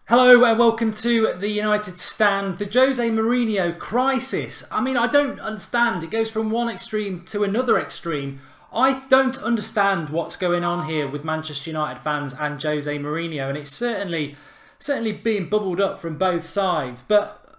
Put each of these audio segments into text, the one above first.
Hello and welcome to the United Stand. The Jose Mourinho crisis. I mean, I don't understand. It goes from one extreme to another extreme. I don't understand what's going on here with Manchester United fans and Jose Mourinho, and it's certainly being bubbled up from both sides. But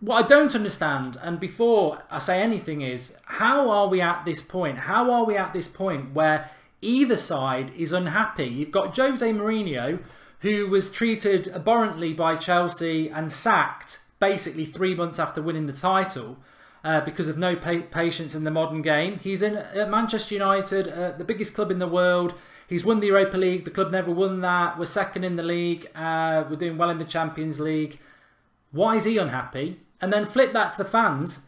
what I don't understand, and before I say anything, is how are we at this point? How are we at this point where either side is unhappy? You've got Jose Mourinho, who was treated abhorrently by Chelsea and sacked basically 3 months after winning the title because of no patience in the modern game. He's in Manchester United, the biggest club in the world. He's won the Europa League. The club never won that. We're second in the league. We're doing well in the Champions League. Why is he unhappy? And then flip that to the fans.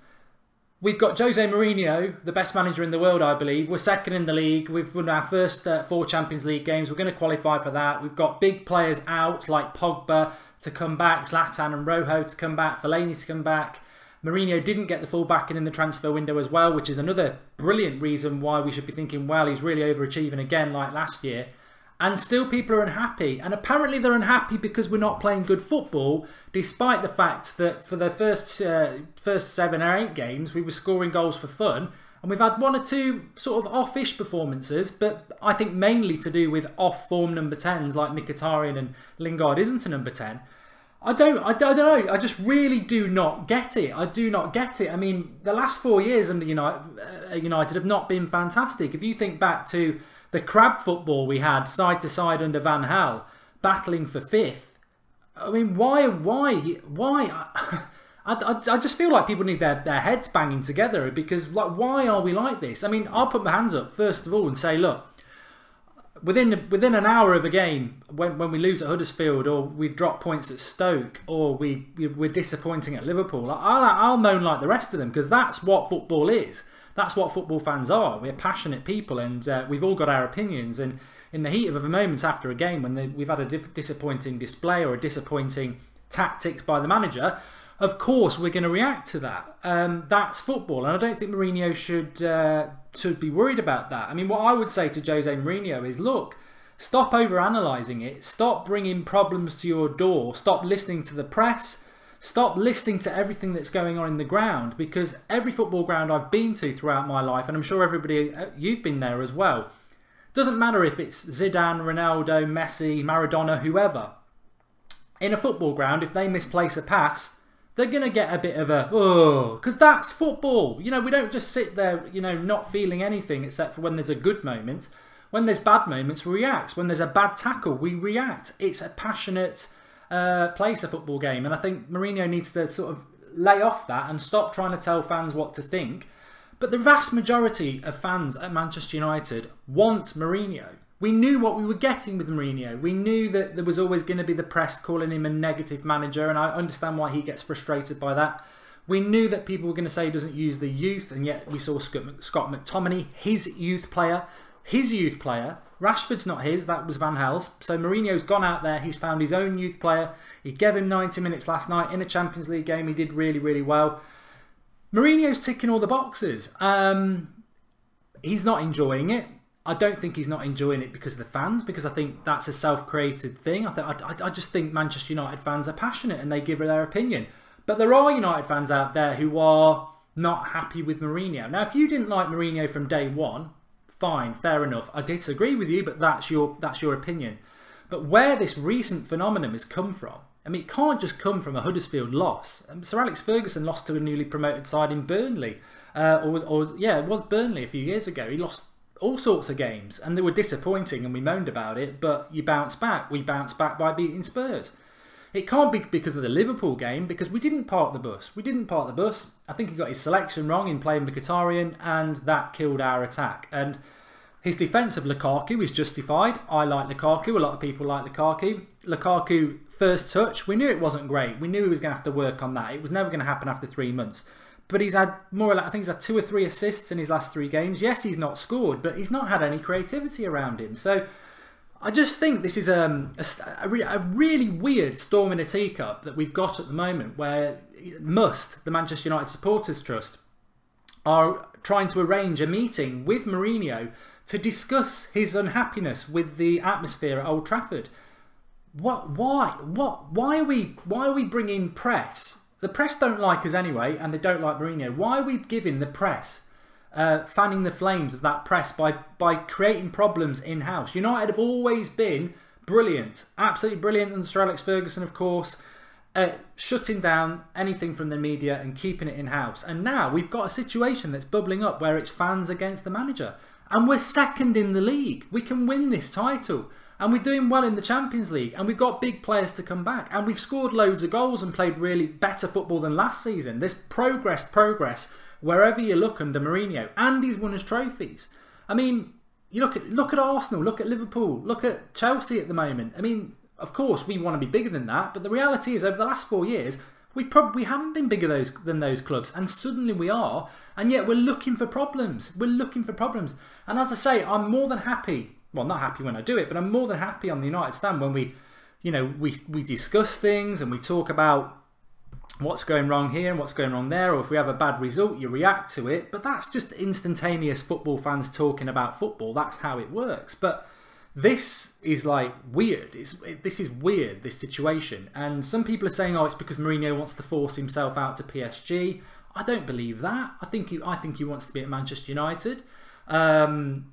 We've got Jose Mourinho, the best manager in the world, I believe. We're second in the league. We've won our first 4 Champions League games. We're going to qualify for that. We've got big players out like Pogba to come back, Zlatan and Rojo to come back, Fellaini to come back. Mourinho didn't get the full backing in the transfer window as well, which is another brilliant reason why we should be thinking, well, he's really overachieving again like last year. And still people are unhappy. And apparently they're unhappy because we're not playing good football, despite the fact that for the first 7 or 8 games, we were scoring goals for fun. And we've had 1 or 2 sort of off-ish performances, but I think mainly to do with off-form number 10s like Mkhitaryan, and Lingard isn't a number 10. I don't know. I just really do not get it. I do not get it. I mean, the last 4 years under United have not been fantastic. If you think back to the crab football we had side to side under Van Gaal, battling for 5th. I mean, why? I just feel like people need their heads banging together, because like, why are we like this? I mean, I'll put my hands up first of all and say, look, within an hour of a game, when we lose at Huddersfield, or we drop points at Stoke, or we're disappointing at Liverpool, I'll moan like the rest of them, because that's what football is. That's what football fans are. We're passionate people, and we've all got our opinions. And in the heat of the moments after a game, when we've had a disappointing display or a disappointing tactics by the manager, of course we're going to react to that. That's football, and I don't think Mourinho should be worried about that. I mean, what I would say to Jose Mourinho is, look, stop over-analysing it. Stop bringing problems to your door. Stop listening to the press. Stop listening to everything that's going on in the ground, because every football ground I've been to throughout my life, and I'm sure everybody, you've been there as well, doesn't matter if it's Zidane, Ronaldo, Messi, Maradona, whoever. In a football ground, if they misplace a pass, they're going to get a bit of a, oh, because that's football. You know, we don't just sit there, you know, not feeling anything except for when there's a good moment. When there's bad moments, we react. When there's a bad tackle, we react. It's a passionate place, a football game, and I think Mourinho needs to sort of lay off that and stop trying to tell fans what to think. But the vast majority of fans at Manchester United want Mourinho. We knew what we were getting with Mourinho. We knew that there was always going to be the press calling him a negative manager, and I understand why he gets frustrated by that. We knew that people were going to say he doesn't use the youth, and yet we saw Scott McTominay, his youth player. Rashford's not his, that was Van Gaal's. So Mourinho's gone out there, he's found his own youth player. He gave him 90 minutes last night in a Champions League game. He did really, really well. Mourinho's ticking all the boxes. He's not enjoying it. I don't think he's not enjoying it because of the fans, because I think that's a self-created thing. I just think Manchester United fans are passionate and they give their opinion. But there are United fans out there who are not happy with Mourinho. Now, if you didn't like Mourinho from day one, fine, fair enough. I disagree with you, but that's your opinion. But where this recent phenomenon has come from, I mean, it can't just come from a Huddersfield loss. Sir Alex Ferguson lost to a newly promoted side in Burnley. Yeah, it was Burnley a few years ago. He lost all sorts of games, and they were disappointing, and we moaned about it, but you bounce back. We bounced back by beating Spurs. It can't be because of the Liverpool game, because we didn't park the bus. I think he got his selection wrong in playing Mkhitaryan, and that killed our attack. And his defence of Lukaku is justified. I like Lukaku. A lot of people like Lukaku. Lukaku, first touch, we knew it wasn't great. We knew he was going to have to work on that. It was never going to happen after 3 months. But he's had more or less, I think he's had 2 or 3 assists in his last 3 games. Yes, he's not scored, but he's not had any creativity around him. So I just think this is a really weird storm in a teacup that we've got at the moment, where the Manchester United Supporters Trust, are trying to arrange a meeting with Mourinho to discuss his unhappiness with the atmosphere at Old Trafford. Why are we bringing press? The press don't like us anyway, and they don't like Mourinho. Why are we giving the press, fanning the flames of that press by creating problems in-house? United have always been brilliant, absolutely brilliant under Sir Alex Ferguson, of course, shutting down anything from the media and keeping it in-house. And now we've got a situation that's bubbling up where it's fans against the manager. And we're second in the league. We can win this title. And we're doing well in the Champions League. And we've got big players to come back. And we've scored loads of goals and played really better football than last season. There's progress wherever you look under Mourinho. And he's won us trophies. I mean, you look at Arsenal, look at Liverpool, look at Chelsea at the moment. I mean, of course, we want to be bigger than that. But the reality is, over the last 4 years, we probably haven't been bigger than those clubs. And suddenly we are. And yet we're looking for problems. We're looking for problems. And as I say, I'm more than happy. Well, not happy when I do it, but I'm more than happy on the United stand when we discuss things and we talk about what's going wrong here and what's going wrong there, or if we have a bad result, you react to it. But that's just instantaneous football fans talking about football. That's how it works. But this is like weird. This is weird, this situation. And some people are saying, oh, it's because Mourinho wants to force himself out to PSG. I don't believe that. I think he wants to be at Manchester United.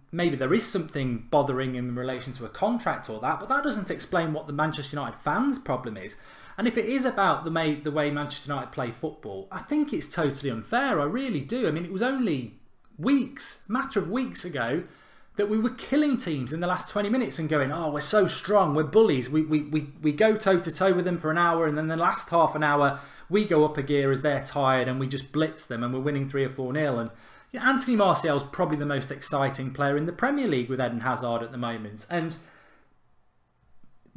Maybe there is something bothering him in relation to a contract or that, but that doesn't explain what the Manchester United fans' problem is. And if it is about the way Manchester United play football, I think it's totally unfair. I really do. I mean, it was only matter of weeks ago, that we were killing teams in the last 20 minutes and going, oh, we're so strong, we're bullies. We go toe-to-toe with them for an hour, and then the last half an hour, we go up a gear as they're tired and we just blitz them and we're winning 3 or 4-0. And Anthony Martial's probably the most exciting player in the Premier League with Eden Hazard at the moment. And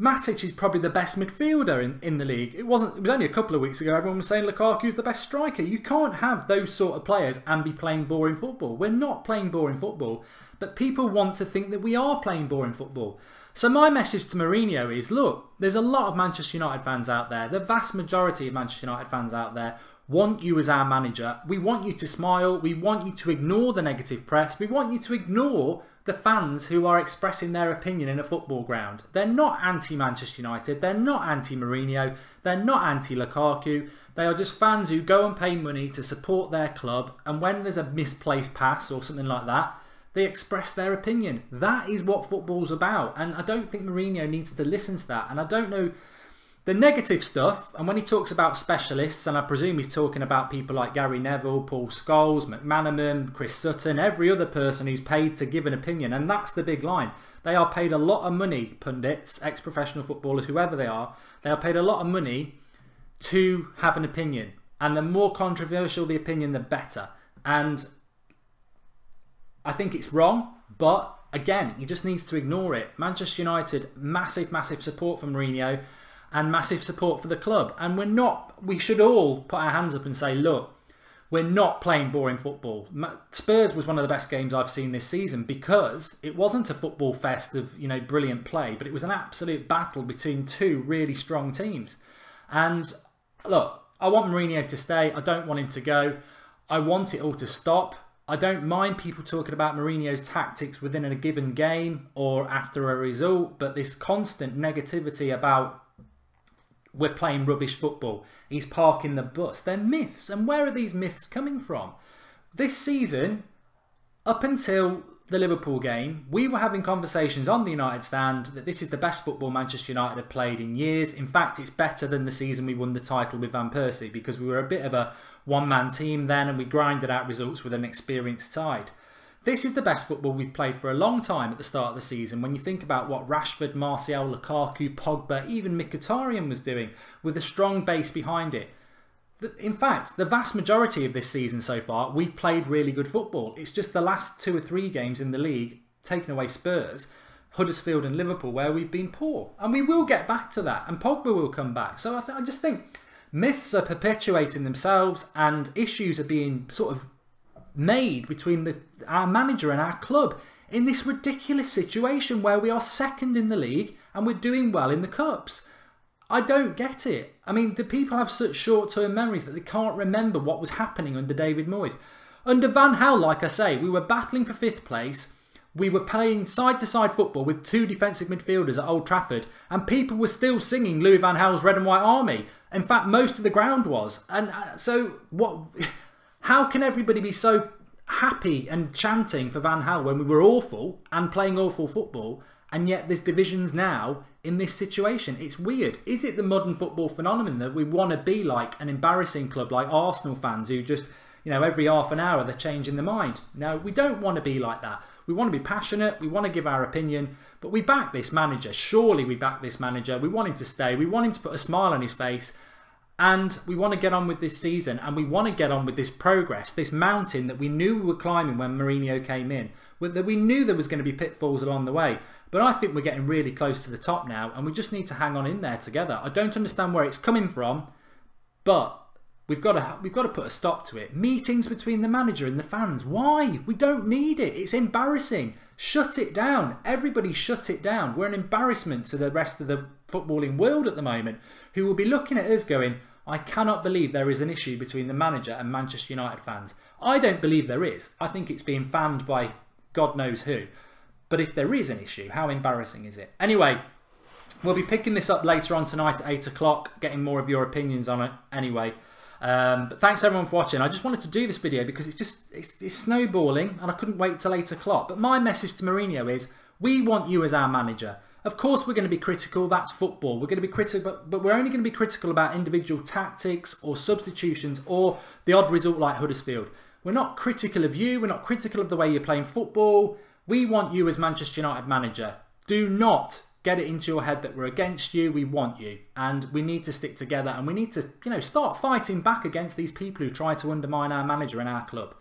Matic is probably the best midfielder in the league. It was only a couple of weeks ago everyone was saying Lukaku's the best striker. You can't have those sort of players and be playing boring football. We're not playing boring football, but people want to think that we are playing boring football. So my message to Mourinho is, look, there's a lot of Manchester United fans out there, the vast majority of Manchester United fans out there want you as our manager. We want you to smile. We want you to ignore the negative press. We want you to ignore the fans who are expressing their opinion in a football ground. They're not anti-Manchester United. They're not anti-Mourinho. They're not anti-Lukaku. They are just fans who go and pay money to support their club. And when there's a misplaced pass or something like that, they express their opinion. That is what football's about. And I don't think Mourinho needs to listen to that. And I don't know the negative stuff, and when he talks about specialists, and I presume he's talking about people like Gary Neville, Paul Scholes, McManaman, Chris Sutton, every other person who's paid to give an opinion, and that's the big line. They are paid a lot of money, pundits, ex-professional footballers, whoever they are are paid a lot of money to have an opinion. And the more controversial the opinion, the better. And I think it's wrong, but again, he just needs to ignore it. Manchester United, massive, massive support from Mourinho, and massive support for the club. And we should all put our hands up and say, look, we're not playing boring football. Spurs was one of the best games I've seen this season because it wasn't a football fest of, brilliant play, but it was an absolute battle between two really strong teams. And look, I want Mourinho to stay. I don't want him to go. I want it all to stop. I don't mind people talking about Mourinho's tactics within a given game or after a result, but this constant negativity about we're playing rubbish football, he's parking the bus, they're myths. And where are these myths coming from? This season, up until the Liverpool game, we were having conversations on the United stand that this is the best football Manchester United have played in years. In fact, it's better than the season we won the title with Van Persie, because we were a bit of a one-man team then and we grinded out results with an experienced side. This is the best football we've played for a long time at the start of the season. When you think about what Rashford, Martial, Lukaku, Pogba, even Mkhitaryan was doing with a strong base behind it. In fact, the vast majority of this season so far, we've played really good football. It's just the last 2 or 3 games in the league, taking away Spurs, Huddersfield and Liverpool, where we've been poor. And we will get back to that, and Pogba will come back. So I just think myths are perpetuating themselves and issues are being sort of made between our manager and our club in this ridiculous situation where we are second in the league and we're doing well in the cups. I don't get it. I mean, do people have such short-term memories that they can't remember what was happening under David Moyes? Under Van Gaal, like I say, we were battling for 5th place. we were playing side-to-side football with 2 defensive midfielders at Old Trafford, and people were still singing Louis van Gaal's Red and White Army. In fact, most of the ground was. And so, how can everybody be so happy and chanting for Van Gaal when we were awful and playing awful football, and yet there's divisions now in this situation? It's weird. Is it the modern football phenomenon that we want to be like an embarrassing club like Arsenal fans who just, you know, every half an hour they're changing their mind? No, we don't want to be like that. We want to be passionate, we want to give our opinion, but we back this manager. Surely we back this manager. We want him to stay. We want him to put a smile on his face. And we want to get on with this season, and we want to get on with this progress, this mountain that we knew we were climbing when Mourinho came in. That we knew there was going to be pitfalls along the way. But I think we're getting really close to the top now, and we just need to hang on in there together. I don't understand where it's coming from, but we've got to put a stop to it. Meetings between the manager and the fans. Why? We don't need it. It's embarrassing. Shut it down. Everybody shut it down. We're an embarrassment to the rest of the footballing world at the moment, who will be looking at us going, I cannot believe there is an issue between the manager and Manchester United fans. I don't believe there is. I think it's being fanned by God knows who. But if there is an issue, how embarrassing is it? Anyway, we'll be picking this up later on tonight at 8 o'clock, getting more of your opinions on it anyway. But thanks everyone for watching. I just wanted to do this video because it's snowballing and I couldn't wait till 8 o'clock. But my message to Mourinho is, we want you as our manager. Of course we're going to be critical, that's football. We're going to be critical, but we're only going to be critical about individual tactics or substitutions or the odd result like Huddersfield. We're not critical of you, we're not critical of the way you're playing football. We want you as Manchester United manager. Do not get it into your head that we're against you, we want you. And we need to stick together, and we need to, you know, start fighting back against these people who try to undermine our manager and our club.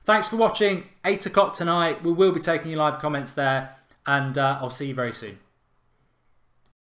Thanks for watching. 8 o'clock tonight. We will be taking your live comments there, and I'll see you very soon.